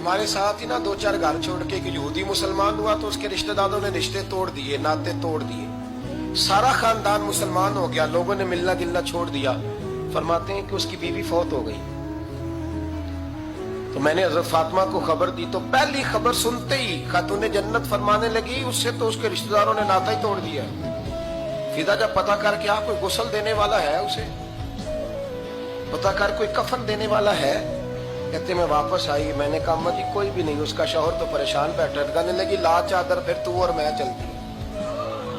हमारे साथ ही ना 2-4 घर छोड़ के एक यहूदी मुसलमान हुआ तो उसके रिश्तेदारों ने रिश्ते तोड़ दिए, नाते तोड़ दिए, सारा खानदान मुसलमान हो गया, लोगों ने मिलना गिलना छोड़ दिया। फरमाते हैं कि उसकी बीवी फौत हो गई। तो मैंने हजरत फातिमा को खबर दी तो पहली खबर सुनते ही खातूने जन्नत फरमाने लगी उससे तो उसके रिश्तेदारों ने नाता ही तोड़ दिया। फिदा जब पता कर क्या कोई गुस्ल देने वाला है, उसे पता कर कोई कफन देने वाला है, कहते मैं वापस आई। मैंने कहा अम्मा जी कोई भी नहीं, उसका शौहर तो परेशान बैठा। कहने लगी ला चादर फिर तू और मैं चलती।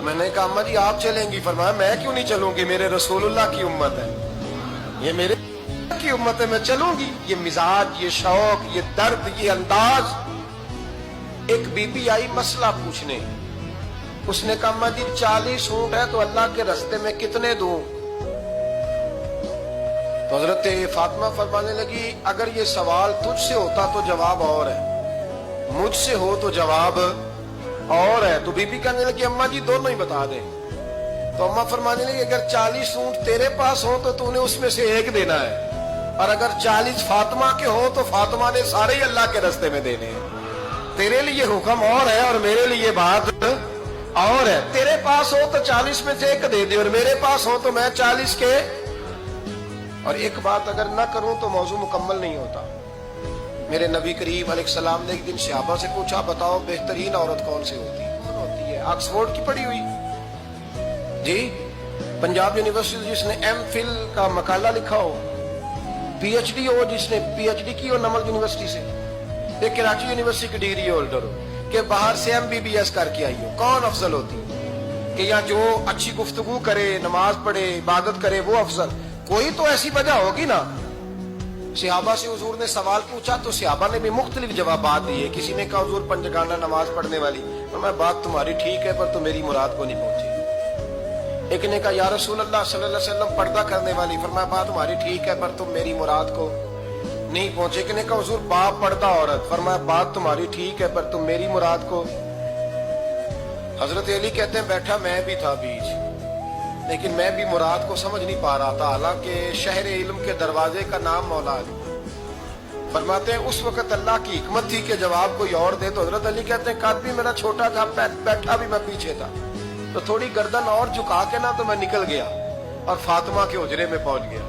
मैंने कहा अम्मा जी आप चलेंगी? फरमाया मैं क्यों नहीं चलूंगी, मेरे रसूलुल्लाह की उम्मत है, ये मेरे की उम्मत है, मैं चलूंगी। ये मिजाज, ये शौक, ये दर्द, ये अंदाज। एक बीबी आई मसला पूछने, उसने कहा अम्मा जी 40 ऊंट है तो अल्लाह के रास्ते में कितने दूं? तो हजरत फातिमा फरमाने लगी अगर ये सवाल तुझसे होता तो जवाब और है, मुझसे हो तो जवाब और है। तो बीबी कहने लगी अम्मा जी दोनों ही बता दे। तो अम्मा फरमाने लगी अगर 40 ऊंट तेरे पास हो तो तूने उसमें से एक देना है, और अगर 40 फातिमा के हो तो फातिमा ने सारे ही अल्लाह के रास्ते में देने हैं। तेरे लिए हुक्म और है और मेरे लिए बात और है। तेरे पास हो तो 40 में से एक दे दे, और मेरे पास हो तो मैं 40 के। और एक बात अगर ना करूं तो मौजू मुकम्मल नहीं होता। मेरे नबी करीम अलैहिस्सलाम ने एक दिन सहाबा से पूछा बताओ बेहतरीन औरत कौन सी होती है? कौन होती है? ऑक्सफोर्ड की पढ़ी हुई जी, पंजाब यूनिवर्सिटी जिसने एमफिल का मकाला लिखा हो, पीएचडी हो जिसने पीएचडी की हो नमल यूनिवर्सिटी से, एक कराची यूनिवर्सिटी की डिग्री होल्डर हो, कि बाहर से एमबीबीएस करके आई हो, कौन अफजल होती है? कि या जो अच्छी गुफ्तगू करे, नमाज पढ़े, इबादत करे, वो अफजल? कोई तो ऐसी वजह होगी ना। सहाबा से हुजूर ने सवाल पूछा तो सहाबा ने भी मुख्तलिफ जवाब दिए। किसी ने कहा हुजूर पंजगाना नमाज पढ़ने वाली, तो मैं बात तुम्हारी ठीक है पर तुम मेरी मुराद को नहीं पहुंची। एक ने कहा या रसूल अल्लाह सल्लल्लाहु अलैहि वसल्लम पर्दा करने वाली, फरमाया बात तुम्हारी ठीक है पर तुम मेरी मुराद को नहीं पहुंचे। एक ने कहा हुजूर बाप पर्दा औरत, फरमाया बात तुम्हारी ठीक है पर तुम मेरी मुराद को। हजरत अली कहते हैं बैठा मैं भी था बीच, लेकिन मैं भी मुराद को समझ नहीं पा रहा था, हालांकि शहर इल्म के दरवाजे का नाम मौला अली। फरमाते हैं उस वक्त अल्लाह की हिकमत थी कि जवाब कोई और दे। तो हजरत अली कहते हैं कद भी मेरा छोटा था, बैठा भी मैं पीछे था, तो थोड़ी गर्दन और झुका के ना तो मैं निकल गया और फातिमा के हुजरे में पहुंच गया।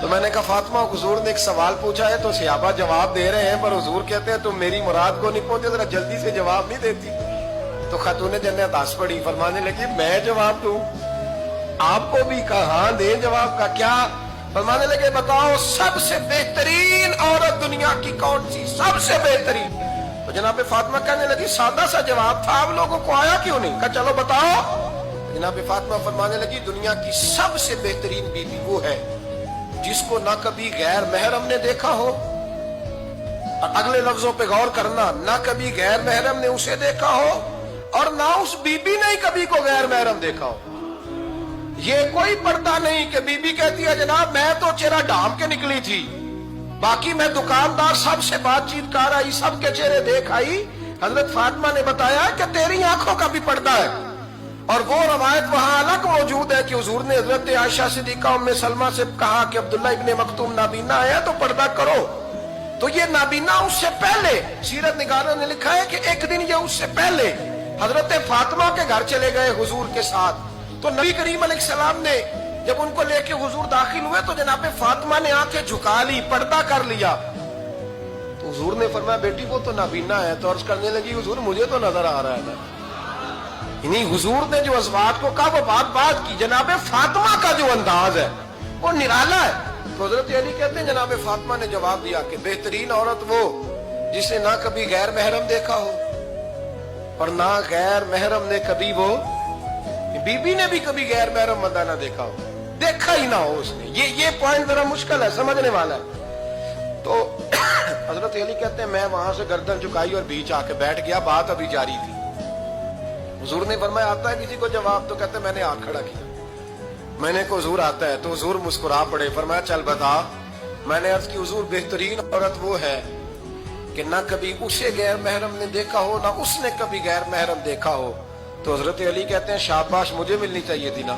तो मैंने कहा फातिमा हुजूर ने एक सवाल पूछा है तो सहाबा जवाब दे रहे हैं, पर हुजूर कहते हैं तुम मेरी मुराद को नहीं पहुंचे, जरा जल्दी से जवाब नहीं देती। तो खातूने जन्नत हंस पड़ी, फरमाने लगी मैं जवाब दूं? आपको भी कहा हाँ दे जवाब का क्या? फरमाने लगे बताओ सबसे बेहतरीन औरत दुनिया की कौन सी, सबसे बेहतरीन? तो जनाब फातिमा कहने लगी सादा सा जवाब था, आप लोगों को आया क्यों नहीं? कहा चलो बताओ। जनाब फातिमा फरमाने लगी दुनिया की सबसे बेहतरीन बीवी वो है जिसको ना कभी गैर महरम ने देखा हो, और अगले लफ्जों पे गौर करना, ना कभी गैर महरम ने उसे देखा हो और ना उस बीबी ने कभी को गैर महरम देखा हो। ये कोई पर्दा नहीं कि बीबी कहती है जनाब मैं तो चेहरा ढाम के निकली थी, बाकी मैं दुकानदार सबसे बातचीत कर आई, सबके चेहरे देख आई। हजरत फातिमा ने बताया कि तेरी आंखों का भी पर्दा है। और वो रवायत वहां अलग मौजूद है कि हुजूर ने हजरत आयशा सिद्दीका उम्मे सलमा से कहा कि अब्दुल्ला इब्ने मखतूम नाबीना आया तो पर्दा करो। तो ये नाबीना उससे पहले, सीरत निगारों ने लिखा है कि एक दिन ये उससे पहले हजरत फातिमा के घर चले गए हुजूर के साथ। तो नबी करीम अलैहिस्सलाम ने जब उनको लेके हुजूर दाखिल हुए तो जनाब फातिमा ने आंखें झुका ली, पर्दा कर लिया। तो हुजूर ने फरमाया बेटी वो तो नाबीना है। तो अर्ज करने लगी हुजूर मुझे तो नजर आ रहा है ना। इन्हीं हुजूर ने जो अज़वाज को कहा वो बात की। जनाब फातिमा का जो अंदाज है वो निराला है। तो हजरत अली कहते हैं जनाब फातिमा ने जवाब दिया कि बेहतरीन औरत वो जिसने ना कभी गैर महरम देखा हो और ना गैर महरम ने कभी, वो बीबी ने भी कभी गैर महरम बंदा ना देखा हो, देखा ही ना हो उसने। ये पॉइंट जरा मुश्किल है, समझने वाला है। तो हजरत अली कहते हैं मैं वहां से गर्दन झुकाई और बीच आके बैठ गया, बात अभी जारी थी। हुजूर ने फरमाया आता है किसी को जवाब? तो कहते मैंने हाथ खड़ा किया। मैंने को हुजूर आता है? तो हुजूर मुस्कुरा पड़े, फरमाया चल बता। मैंने अर्ज की हुजूर बेहतरीन औरत वो है कि ना कभी उसे गैर महरम ने देखा हो ना उसने कभी गैर महरम देखा हो। तो हजरत अली कहते हैं शाबाश मुझे मिलनी चाहिए थी ना।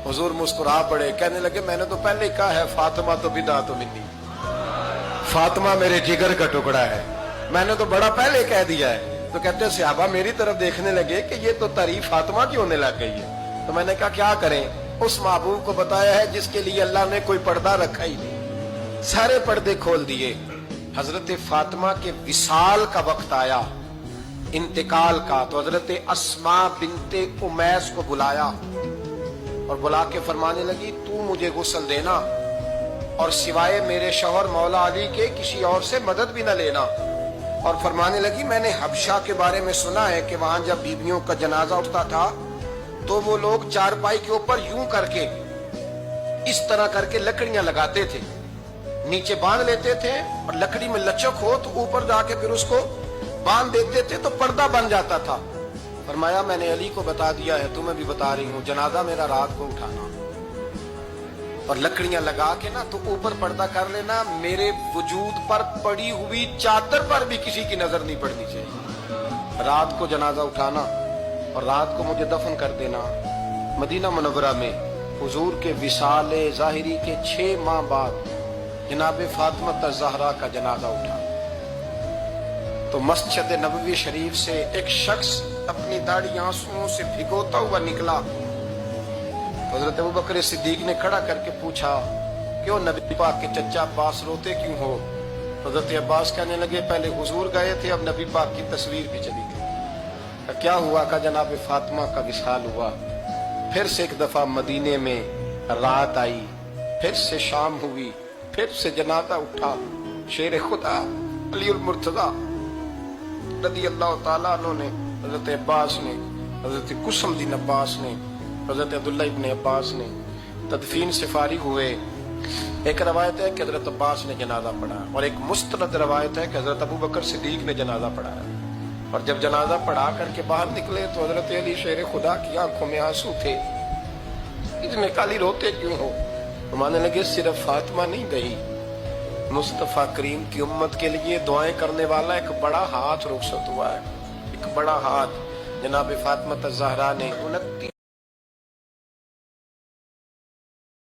हुजूर मुस्कुरा पड़े, कहने लगे मैंने तो पहले ही कहा है फातिमा तो बिदा तो मिन्नी, फातिमा मेरे जिगर का टुकड़ा है, मैंने तो बड़ा पहले कह दिया है। तो कहते हैं सहाबा मेरी तरफ देखने लगे कि ये तो तारीफ फातिमा की होने लग गई है। तो मैंने कहा क्या करें, उस महबूब को बताया है जिसके लिए अल्लाह ने कोई पर्दा रखा ही नहीं, सारे पर्दे खोल दिए। हजरत फातिमा के विसाल का वक्त आया, इंतकाल का, तो हजरत अस्मा बिनते उमैस को बुलाया और बुला के फरमाने लगी तू मुझे गुस्ल देना और सिवाय मेरे शौहर मौला अली के किसी और से मदद भी न लेना। और फरमाने लगी मैंने हबशा के बारे में सुना है कि वहां जब बीवियों का जनाजा उठता था तो वो लोग चारपाई के ऊपर यूं करके इस तरह करके लकड़ियां लगाते थे, नीचे बांध लेते थे और लकड़ी में लचक हो तो ऊपर जाके फिर उसको बांध देते थे तो पर्दा बन जाता था। फरमाया मैंने अली को बता दिया है, तुम्हें भी बता रही हूँ, जनाजा मेरा रात को उठाना और लकड़ियां लगा के ना तो ऊपर पर्दा कर लेना, मेरे वजूद पर पड़ी हुई चादर पर भी किसी की नजर नहीं पड़नी चाहिए। रात को जनाजा उठाना और रात को मुझे दफन कर देना। मदीना मुनव्वरा में हुजूर के विसाले ज़ाहिरी के 6 माह बाद जनाब फातिमा ज़हरा का जनाजा उठा तो मस्जिद नबवी शरीफ से एक शख्स अपनी दाढ़ी आंसुओं से भिगोता हुआ निकला। हजरत अबू बकर सिद्दीक ने खड़ा करके पूछा क्यों नबी पाक के चचा अब्बास रोते क्यों हो? हजरत अब्बास कहने लगे पहले हुजूर गए थे, अब नबी पाक की तस्वीर भी चली गई। क्या हुआ? का जनाब फातिमा का विसाल हुआ। फिर से एक दफा मदीने में रात आई, फिर से शाम हुई, फिर से जनाजा उठा। शेर खुदा अली मुर्तजा रदी अल्लाह ताला अन्हु ने, हजरत अब्बास ने, हजरत कुसुमुद्दीन अब्बास ने, हजरत अब्दुल्ला इब्ने अब्बास ने तदफीन से फारिग हुए। एक रवायत है कि हजरत अब्बास ने जनाजा पढ़ा और एक मुस्तनद रवायत है कि हजरत अबू बकर सिद्दीक ने जनाजा पढ़ाया। और जब जनाजा पढ़ा करके बाहर निकले तो हजरत अली शेर खुदा की आंखों में आंसू थे। इतने काली रोते क्यों हो? तो मानने लगे सिर्फ फातिमा नहीं गई, मुस्तफा करीम की उम्मत के लिए दुआएं करने वाला एक बड़ा हाथ रुखसत हुआ है, एक बड़ा हाथ। जनाब फातिमा ज़हरा ने 29